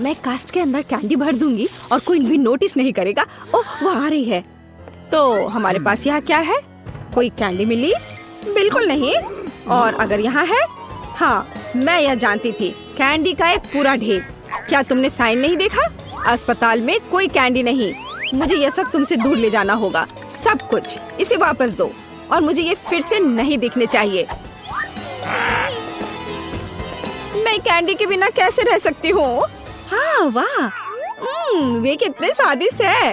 मैं कास्ट के अंदर कैंडी भर दूंगी और कोई भी नोटिस नहीं करेगा। ओह, वो आ रही है। तो हमारे पास यहाँ क्या है? कोई कैंडी मिली? बिल्कुल नहीं। और अगर यहाँ है? हाँ, मैं यह जानती थी। कैंडी का एक पूरा ढेर। क्या तुमने साइन नहीं देखा? अस्पताल में कोई कैंडी नहीं। मुझे यह सब तुमसे दूर ले जाना होगा। सब कुछ इसे वापस दो और मुझे ये फिर से नहीं दिखने चाहिए। मैं कैंडी के बिना कैसे रह सकती हूँ? हाँ, वाह, वे कितने स्वादिष्ट है।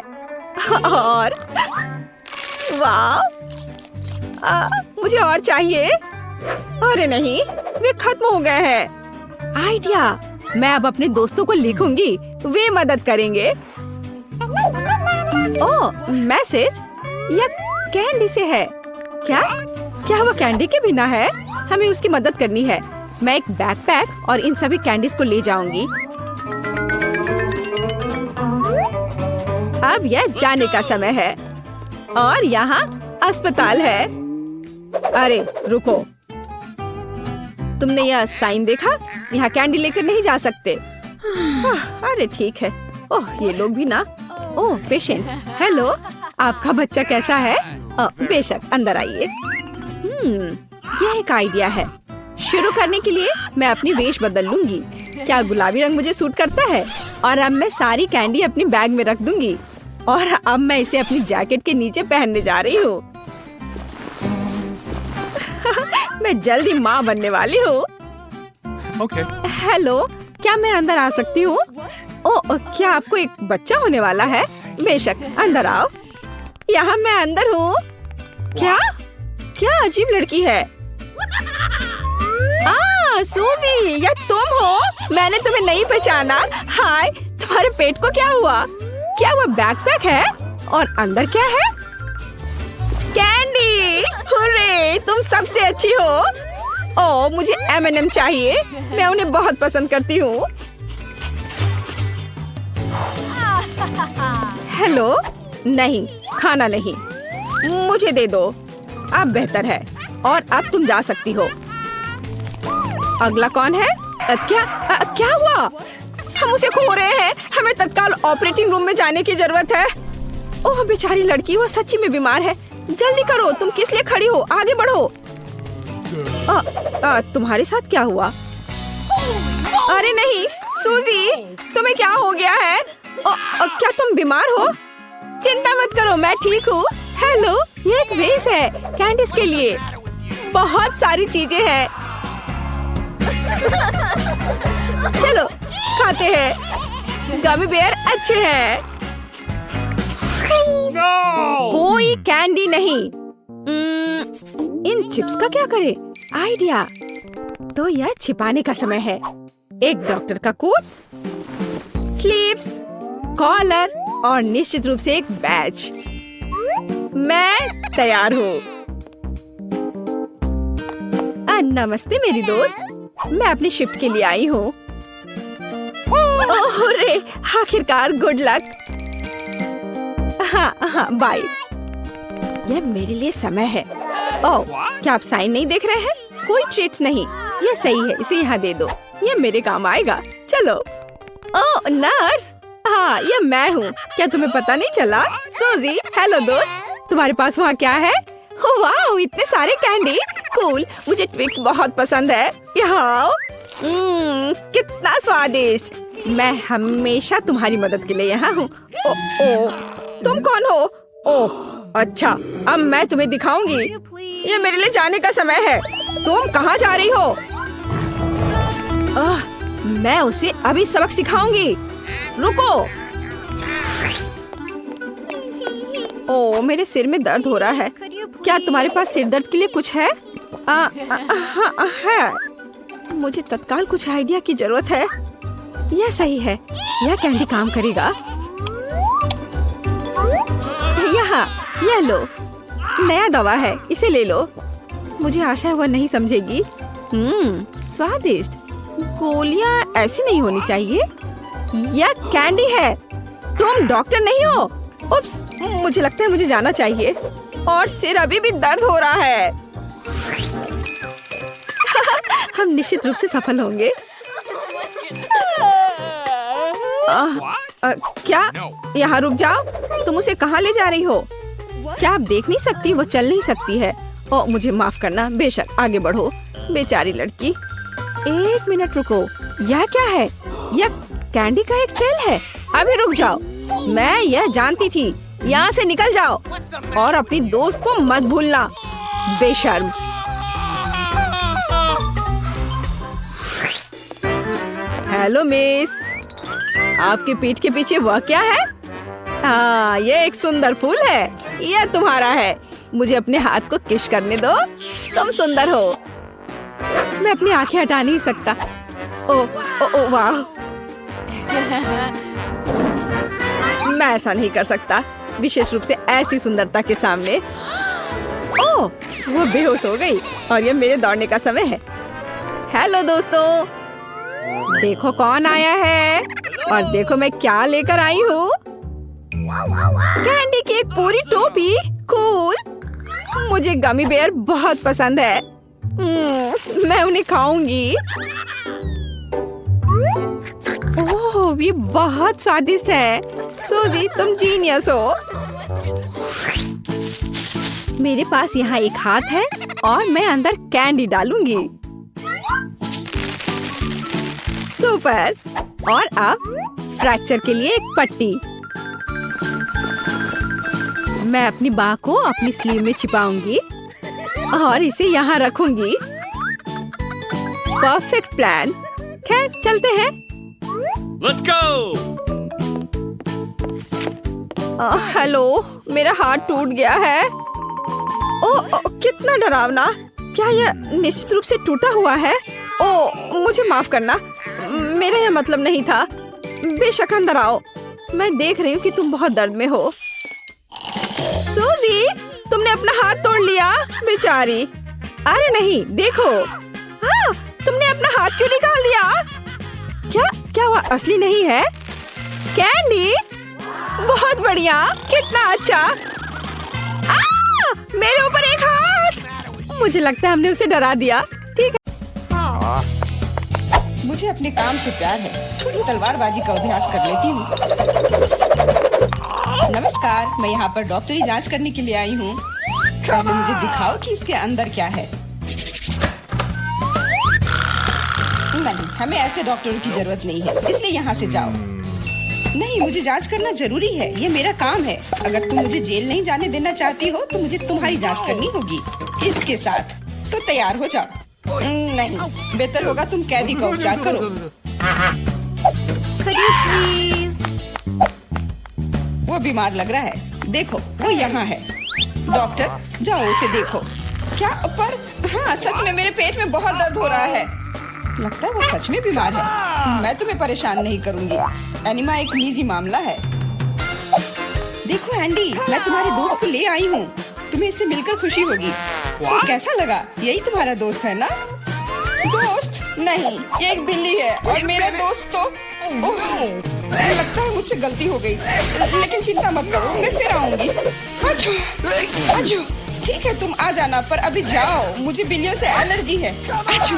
और वाह, मुझे और चाहिए। अरे नहीं, वे खत्म हो गए हैं। आइडिया, मैं अब अपने दोस्तों को लिखूंगी, वे मदद करेंगे। ओह, मैसेज, यह कैंडी से है। क्या वो कैंडी के बिना है? हमें उसकी मदद करनी है। मैं एक बैकपैक और इन सभी कैंडीज को ले जाऊंगी। अब यह जाने का समय है और यहाँ अस्पताल है। अरे रुको, तुमने यह साइन देखा? यहाँ कैंडी लेकर नहीं जा सकते। अरे ठीक है। ओह, ये लोग भी ना। ओह, पेशेंट, हेलो, आपका बच्चा कैसा है? बेशक, अंदर आइए। यह एक आइडिया है। शुरू करने के लिए मैं अपनी वेश बदल लूंगी। क्या गुलाबी रंग मुझे सूट करता है? और अब मैं सारी कैंडी अपनी बैग में रख दूंगी और अब मैं इसे अपनी जैकेट के नीचे पहनने जा रही हूँ। मैं जल्दी माँ बनने वाली हूँ। Okay. हेलो, क्या मैं अंदर आ सकती हूँ? ओह, क्या आपको एक बच्चा होने वाला है? बेशक, अंदर आओ। यहाँ मैं अंदर हूँ। क्या अजीब लड़की है। सूजी, यह तुम हो? मैंने तुम्हें नहीं पहचाना। हाय, तुम्हारे पेट को क्या हुआ? क्या वो बैकपैक है? और अंदर क्या है? कैंडी! हुर्रे, तुम सबसे अच्छी हो। ओह, मुझे M&M चाहिए। मैं उन्हें बहुत पसंद करती हूँ। हेलो, नहीं, खाना नहीं। मुझे दे दो। अब बेहतर है और अब तुम जा सकती हो। अगला कौन है? क्या हुआ? हम उसे खो रहे हैं। हमें तत्काल ऑपरेटिंग रूम में जाने की जरूरत है। ओह, बेचारी लड़की, वो सच्ची में बीमार है। जल्दी करो, तुम किस लिए खड़ी हो? आगे बढ़ो। तुम्हारे साथ क्या हुआ? अरे नहीं, सूजी, तुम्हें क्या हो गया है? क्या तुम बीमार हो? चिंता मत करो, मैं ठीक हूँ। हेलो, ये एक वेस है कैंडीज के लिए। बहुत सारी चीजें हैं। चलो खाते हैं। गमी बेयर अच्छे हैं। कोई कैंडी नहीं। इन चिप्स का क्या करे? आइडिया, तो यह छिपाने का समय है। एक डॉक्टर का कोट, स्लीव्स, कॉलर और निश्चित रूप से एक बैज। मैं तैयार हूँ। नमस्ते मेरी दोस्त, मैं अपनी शिफ्ट के लिए आई हूँ। ओह रे, आखिरकार, गुड लक। हाँ, बाय। यह मेरे लिए समय है। ओह, क्या आप साइन नहीं देख रहे हैं? कोई ट्रीट्स नहीं। यह सही है, इसे यहाँ दे दो। यह मेरे काम आएगा। चलो। ओह नर्स, हाँ, यह मैं हूँ। क्या तुम्हें पता नहीं चला? सूजी, हेलो दोस्त, तुम्हारे पास वहाँ क्या है? वाह, इतने सारे कैंडी। कूल, मुझे ट्विक्स बहुत पसंद है। यहाँ कितना स्वादिष्ट। मैं हमेशा तुम्हारी मदद के लिए यहाँ हूँ। ओह, तुम कौन हो? ओह अच्छा, अब मैं तुम्हें दिखाऊंगी। ये मेरे लिए जाने का समय है। तुम कहाँ जा रही हो? मैं उसे अभी सबक सिखाऊंगी। रुको। ओह, मेरे सिर में दर्द हो रहा है। क्या तुम्हारे पास सिर दर्द के लिए कुछ है? है। मुझे तत्काल कुछ आइडिया की जरूरत है। यह सही है, यह कैंडी काम करेगा। यहाँ, यह लो, नया दवा है, इसे ले लो। मुझे आशा है वह नहीं समझेगी। स्वादिष्ट। गोलियां ऐसी नहीं होनी चाहिए। यह कैंडी है। तुम डॉक्टर नहीं हो। उप्स, मुझे लगता है मुझे जाना चाहिए और सिर अभी भी दर्द हो रहा है। हम निश्चित रूप से सफल होंगे। क्या? यहाँ रुक जाओ। तुम उसे कहाँ ले जा रही हो? क्या आप देख नहीं सकती? वो चल नहीं सकती है। ओ, मुझे माफ करना। बेशक, आगे बढ़ो। बेचारी लड़की। 1 मिनट रुको। यह क्या है? यह कैंडी का एक ट्रेल है। अभी रुक जाओ। मैं यह जानती थी। यहाँ से निकल जाओ और अपनी दोस्त को मत भूलना, बेशर्म। हेलो मिस, आपके पीठ के पीछे वह क्या है? हाँ, ये एक सुंदर फूल है। यह तुम्हारा है। मुझे अपने हाथ को किस करने दो। तुम सुंदर हो। मैं अपनी आंखें हटा नहीं सकता। ओ वाह। मैं ऐसा नहीं कर सकता, विशेष रूप से ऐसी सुंदरता के सामने। ओह, वो बेहोश हो गई और ये मेरे दौड़ने का समय है। हेलो दोस्तों, देखो कौन आया है और देखो मैं क्या लेकर आई हूँ। कैंडी की एक पूरी टोपी। कूल। मुझे गमी बेयर बहुत पसंद है। मैं उन्हें खाऊंगी। ओह, ये बहुत स्वादिष्ट है। सूजी, तुम जीनियस हो। मेरे पास यहाँ एक हाथ है और मैं अंदर कैंडी डालूंगी। सुपर। और अब फ्रैक्चर के लिए एक पट्टी। मैं अपनी बाह को अपनी स्लीव में छिपाऊंगी और इसे यहाँ रखूंगी। Perfect plan. खैर, चलते हैं। Let's go! हेलो, मेरा हाथ टूट गया है। ओह, कितना डरावना। क्या यह निश्चित रूप से टूटा हुआ है? ओह, मुझे माफ करना। मेरा यह मतलब नहीं था। बेशक, अंदर आओ। मैं देख रही हूँ कि तुम बहुत दर्द में हो। सूजी, तुमने अपना हाथ तोड़ लिया। बेचारी। अरे नहीं, देखो। हाँ, तुमने अपना हाथ क्यों निकाल दिया? क्या वह असली नहीं है? कैंडी, बहुत बढ़िया। कितना अच्छा। मेरे ऊपर एक हाथ। मुझे लगता है हमने उसे डरा दिया। ठीक है। मुझे अपने काम से प्यार है। थोड़ी तलवारबाजी का अभ्यास कर लेती हूँ। नमस्कार, मैं यहाँ पर डॉक्टरी जांच करने के लिए आई हूँ। पहले मुझे दिखाओ कि इसके अंदर क्या है। नहीं, हमें ऐसे डॉक्टरों की जरूरत नहीं है, इसलिए यहाँ से जाओ। नहीं, मुझे जांच करना जरूरी है। ये मेरा काम है। अगर तुम मुझे जेल नहीं जाने देना चाहती हो तो मुझे तुम्हारी जांच करनी होगी। इसके साथ तो तैयार हो जाओ। नहीं, बेहतर होगा तुम कैदी का उपचार करो। प्लीज। वो बीमार लग रहा है। देखो, वो यहाँ है। डॉक्टर, जाओ उसे देखो। क्या? पर हाँ, सच में मेरे पेट में बहुत दर्द हो रहा है। लगता है वो सच में बीमार है। मैं तुम्हें परेशान नहीं करूंगी। एनिमा एक निजी मामला है। देखो एंडी, मैं तुम्हारे दोस्त को ले आई हूँ। तुम्हें इससे मिलकर खुशी होगी। तो कैसा लगा? यही तुम्हारा दोस्त है ना? दोस्त नहीं, ये एक बिल्ली है और मेरा दोस्त तो मुझे लगता है मुझसे गलती हो गई। लेकिन चिंता मत करो, मैं फिर आऊंगी। आजू, ठीक है, तुम आ जाना, पर अभी जाओ। मुझे बिल्लियों से एलर्जी है। आजू,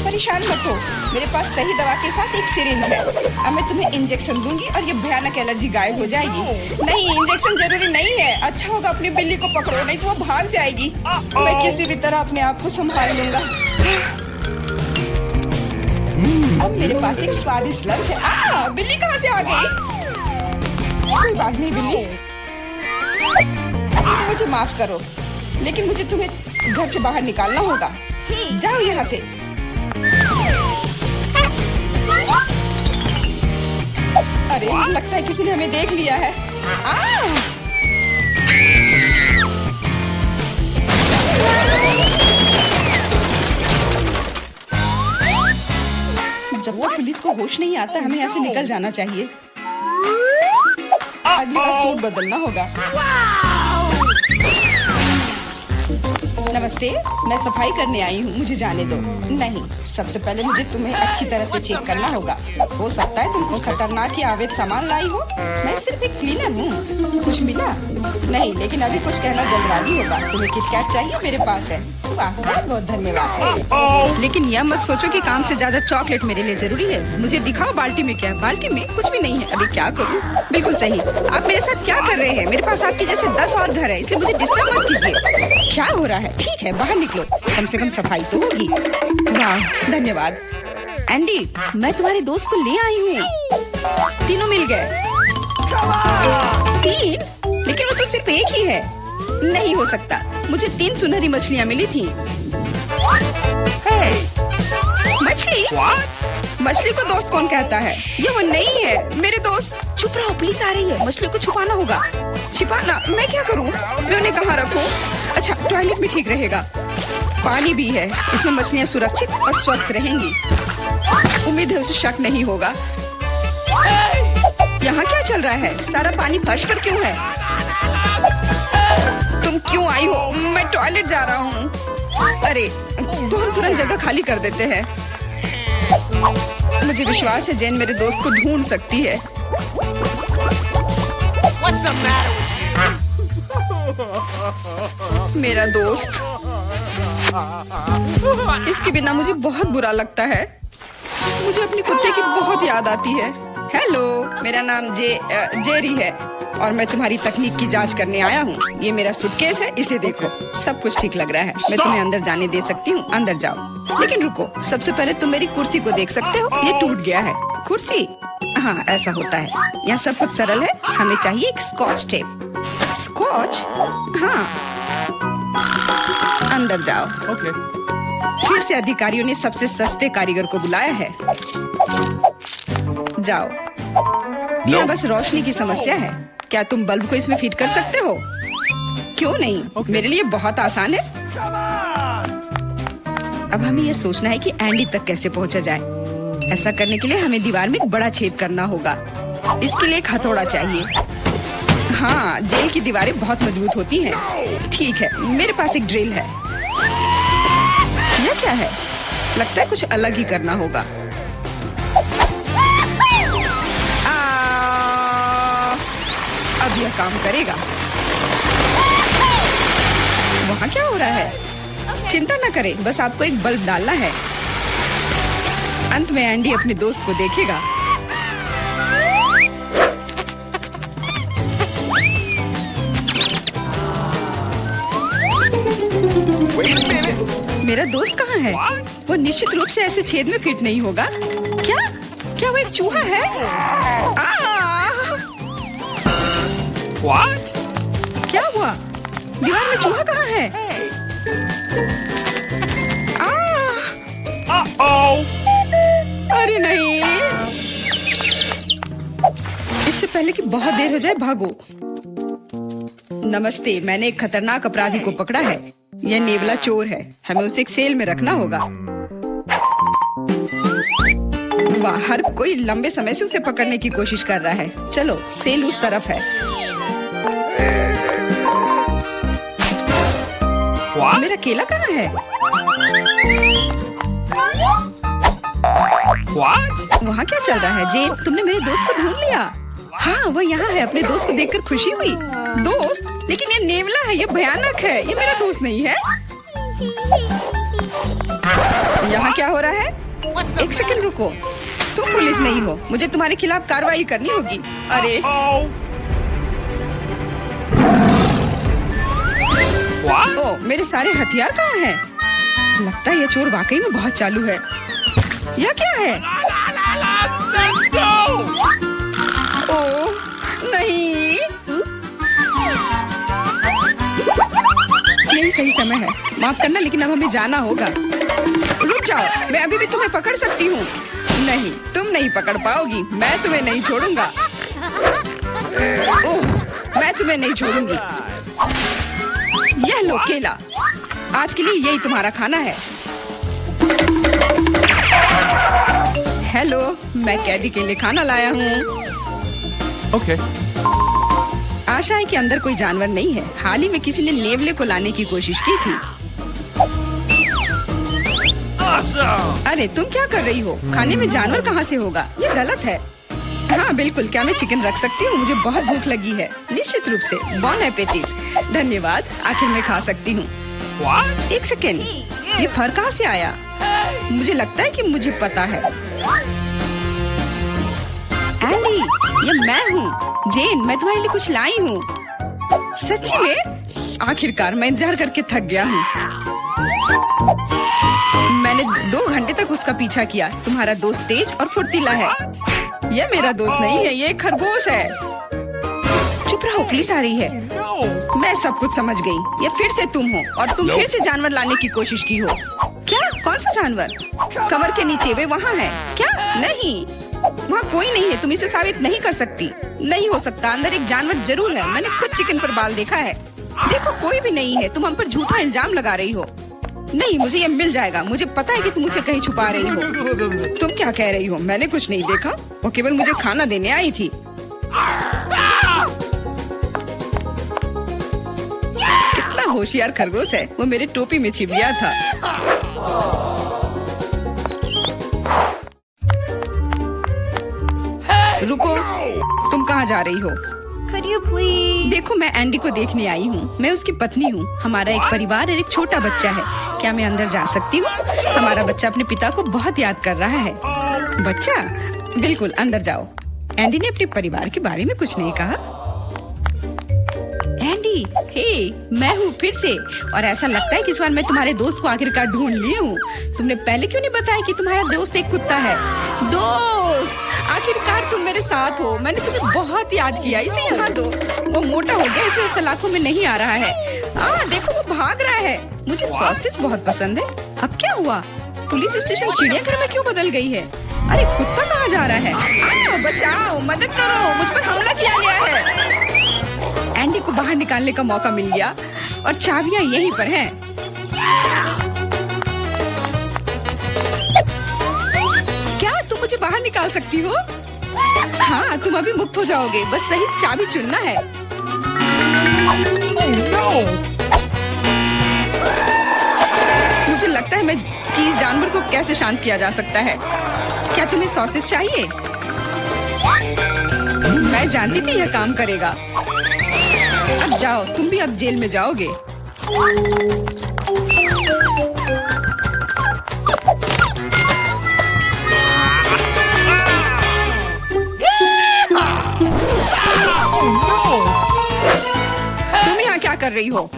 परेशान मत हो। मेरे पास सही दवा के साथ एक सिरिंज है। अब मैं तुम्हें इंजेक्शन दूंगी और ये भयानक एलर्जी गायब हो जाएगी। नहीं, इंजेक्शन जरूरी नहीं है। अच्छा होगा अपनी बिल्ली को पकड़ो, नहीं तो वो भाग जाएगी। मैं किसी भी तरह अपने आप को संभाल लूंगा। अब मेरे पास एक स्वादिष्ट लंच है। बिल्ली कहाँ से आ गई? कोई बात नहीं बिल्ली, मुझे माफ करो, लेकिन मुझे तुम्हें घर से बाहर निकालना होगा। जाओ यहाँ से। अरे, लगता है किसी ने हमें देख लिया है। जब तक पुलिस को होश नहीं आता, हमें यहाँ से निकल जाना चाहिए। अगली बार सूट बदलना होगा। नमस्ते, मैं सफाई करने आई हूँ, मुझे जाने दो। नहीं, सबसे पहले मुझे तुम्हें अच्छी तरह से चेक करना होगा। हो सकता है तुम कुछ खतरनाक या अवैध सामान लाई हो। मैं सिर्फ एक क्लीनर हूँ। कुछ मिला? नहीं, लेकिन अभी कुछ कहना जल्दबाजी होगा। तुम्हें किटकैट चाहिए? मेरे पास है। वाह, बहुत बहुत धन्यवाद। लेकिन यह मत सोचो कि काम से ज्यादा चॉकलेट मेरे लिए जरूरी है। मुझे दिखाओ बाल्टी में क्या है। बाल्टी में कुछ भी नहीं है। अभी क्या करूं? बिल्कुल सही। आप मेरे साथ क्या कर रहे हैं? मेरे पास आपके जैसे 10 और घर है, इसलिए मुझे डिस्टर्ब मत कीजिए। क्या हो रहा है? ठीक है, बाहर निकलो, कम से कम सफाई तो होगी। वाह, धन्यवाद। एंडी, मैं तुम्हारे दोस्त को ले आई हूँ। तीनों मिल गए। 3? लेकिन वो तो सिर्फ एक ही है। नहीं हो सकता, मुझे 3 सुनहरी मछलियाँ मिली थी। मछली? मछली को दोस्त कौन कहता है? ये वो नहीं है मेरे दोस्त। चुप रहो, पुलिस आ रही है। मछली को छुपाना होगा। छिपाना? मैं क्या करूँ? मैं उन्हें कहाँ रखूँ? अच्छा, टॉयलेट में ठीक रहेगा। पानी भी है, इसमें मछलियाँ सुरक्षित और स्वस्थ रहेंगी। उम्मीद है उसे शक नहीं होगा। यहाँ क्या चल रहा है? सारा पानी फर्श पर क्यों है? तुम क्यों आई हो? मैं टॉयलेट जा रहा हूँ। अरे, तो हम तुरंत जगह खाली कर देते हैं। मुझे विश्वास है जेन मेरे दोस्त को ढूंढ सकती है। मेरा दोस्त, इसके बिना मुझे बहुत बुरा लगता है। मुझे अपने कुत्ते की बहुत याद आती है। हेलो, मेरा नाम जेरी है और मैं तुम्हारी तकनीक की जांच करने आया हूँ। ये मेरा सूटकेस है, इसे देखो। सब कुछ ठीक लग रहा है। मैं तुम्हें अंदर जाने दे सकती हूँ। अंदर जाओ। लेकिन रुको, सबसे पहले तुम मेरी कुर्सी को देख सकते हो। ये टूट गया है। कुर्सी? हाँ, ऐसा होता है। यहाँ सब कुछ सरल है। हमें चाहिए एक स्कॉच टेप। स्कॉच? हाँ, अंदर जाओ। फिर से अधिकारियों ने सबसे सस्ते कारीगर को बुलाया है। जाओ। यहाँ बस रोशनी की समस्या है। क्या तुम बल्ब को इसमें फिट कर सकते हो? क्यों नहीं? मेरे लिए बहुत आसान है। अब हमें यह सोचना है कि एंडी तक कैसे पहुंचा जाए। ऐसा करने के लिए हमें दीवार में एक बड़ा छेद करना होगा। इसके लिए एक हथौड़ा चाहिए। हाँ, जेल की दीवारें बहुत मजबूत होती हैं। ठीक है, मेरे पास एक ड्रिल है। यह क्या है? लगता है कुछ अलग ही करना होगा। अब यह काम करेगा। वहाँ क्या हो रहा है? चिंता न करें, बस आपको एक बल्ब डालना है। अंत में एंडी अपने दोस्त को देखेगा। मेरा दोस्त कहाँ है? वो निश्चित रूप से ऐसे छेद में फिट नहीं होगा। क्या वो एक चूहा है? What? क्या हुआ? दीवार में चूहा कहाँ है? अरे नहीं! इससे पहले कि बहुत देर हो जाए, भागो। नमस्ते, मैंने एक खतरनाक अपराधी को पकड़ा है। यह नेवला चोर है। हमें उसे एक सेल में रखना होगा। वाह, हर कोई लंबे समय से उसे पकड़ने की कोशिश कर रहा है। चलो, सेल उस तरफ है। मेरा केला कहाँ है? वहाँ क्या चल रहा है? जेन, तुमने मेरे दोस्त को ढूंढ लिया? हाँ, वो यहाँ है। अपने दोस्त को देखकर खुशी हुई। दोस्त? लेकिन ये नेवला है, ये भयानक है। ये मेरा दोस्त नहीं है। यहाँ क्या हो रहा है? एक सेकंड रुको। तुम पुलिस नहीं हो। मुझे तुम्हारे खिलाफ कार्रवाई करनी होगी। अरे ओ, मेरे सारे हथियार कहाँ हैं? लगता है ये चोर वाकई में बहुत चालू है। यह क्या है? ओ नहीं, यही सही समय है। माफ करना, लेकिन अब हमें जाना होगा। रुक जाओ, मैं अभी भी तुम्हें पकड़ सकती हूँ। नहीं, तुम नहीं पकड़ पाओगी। मैं तुम्हें नहीं छोड़ूंगा। ओह, मैं तुम्हें नहीं छोड़ूंगी। यह लो केला। आज के लिए यही तुम्हारा खाना है। हेलो, मैं कैदी के लिए खाना लाया हूँ। Okay. आशा है कि अंदर कोई जानवर नहीं है। हाल ही में किसी ने नेवले को लाने की कोशिश की थी। Awesome. अरे तुम क्या कर रही हो? खाने में जानवर कहाँ से होगा? ये गलत है। हाँ बिल्कुल, क्या मैं चिकन रख सकती हूँ? मुझे बहुत भूख लगी है। निश्चित रूप से। बॉन एपेटिट। धन्यवाद, आखिर मैं खा सकती हूँ। एक सेकेंड, ये फर कहाँ से आया? मुझे लगता है कि मुझे पता है। एंडी, ये मैं हूँ। जेन, मैं तुम्हारे लिए कुछ लाई हूँ। सच्ची में? आखिरकार मैं इंतजार करके थक गया हूँ। मैंने 2 घंटे तक उसका पीछा किया। तुम्हारा दोस्त तेज और फुर्तीला है। यह मेरा दोस्त नहीं है, ये एक खरगोश है। चुप रहो, पुलिस आ रही है। मैं सब कुछ समझ गई। ये फिर से तुम हो और तुम फिर से जानवर लाने की कोशिश की हो। क्या? कौन सा जानवर? कमर के नीचे, वे वहाँ है। क्या? नहीं, वहाँ कोई नहीं है। तुम इसे साबित नहीं कर सकती। नहीं हो सकता, अंदर एक जानवर जरूर है। मैंने खुद चिकन पर बाल देखा है। देखो, कोई भी नहीं है। तुम हम पर झूठा इल्जाम लगा रही हो। नहीं, मुझे ये मिल जाएगा। मुझे पता है कि तुम उसे कहीं छुपा रही हो। तुम क्या कह रही हो? मैंने कुछ नहीं देखा। वो केवल मुझे खाना देने आई थी। कितना होशियार खरगोश है। वो मेरे टोपी में छिप गया था। रुको, तुम कहाँ जा रही हो? Could you please? देखो, मैं एंडी को देखने आई हूँ। मैं उसकी पत्नी हूँ। हमारा एक परिवार और एक छोटा बच्चा है। क्या मैं अंदर जा सकती हूँ? हमारा बच्चा अपने पिता को बहुत याद कर रहा है। बच्चा? बिल्कुल, अंदर जाओ। एंडी ने अपने परिवार के बारे में कुछ नहीं कहा। एंडी, हे, मैं हूँ फिर से। और ऐसा लगता है कि इस बार मैं तुम्हारे दोस्त को आखिरकार ढूंढ ली हूँ। तुमने पहले क्यों नहीं बताया कि तुम्हारा दोस्त एक कुत्ता है? दोस्त, आखिरकार तुम मेरे साथ हो। मैंने तुम्हें बहुत याद किया। इसे यहाँ दो। वो मोटा हो गया, इसलिए सलाखों में नहीं आ रहा है। देखो, वो भाग रहा है। मुझे सॉसेज बहुत पसंद है। अब क्या हुआ? पुलिस स्टेशन चिड़ियाघर में क्यों बदल गई है? अरे, कुत्ता कहाँ जा रहा है? बचाओ, मदद करो, मुझ पर हमला किया गया है। एंडी को बाहर निकालने का मौका मिल गया और चाबियां यहीं पर हैं। क्या तुम मुझे बाहर निकाल सकती हो? हाँ, तुम अभी मुक्त हो जाओगे। बस सही चाबी चुनना है। मुझे लगता है कि इस जानवर को कैसे शांत किया जा सकता है। क्या तुम्हें सॉसेज चाहिए? मैं जानती थी यह काम करेगा। अब जाओ, तुम भी अब जेल में जाओगे। तुम यहाँ क्या कर रही हो?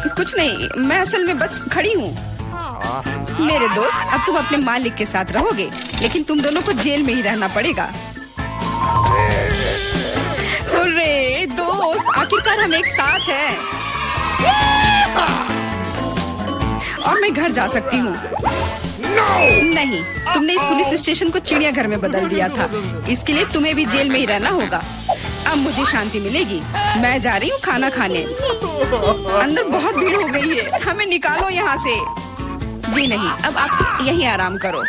कुछ नहीं, मैं असल में बस खड़ी हूँ। मेरे दोस्त, अब तुम अपने मालिक के साथ रहोगे, लेकिन तुम दोनों को जेल में ही रहना पड़ेगा। हुर्रे, दोस्त, आखिरकार हम एक साथ हैं। और मैं घर जा सकती हूँ। नहीं, तुमने इस पुलिस स्टेशन को चिड़ियाघर में बदल दिया था। इसके लिए तुम्हें भी जेल में ही रहना होगा। अब मुझे शांति मिलेगी। मैं जा रही हूँ खाना खाने। अंदर बहुत भीड़ हो गई है। हमें निकालो यहाँ से। जी नहीं, अब आप यहीं आराम करो।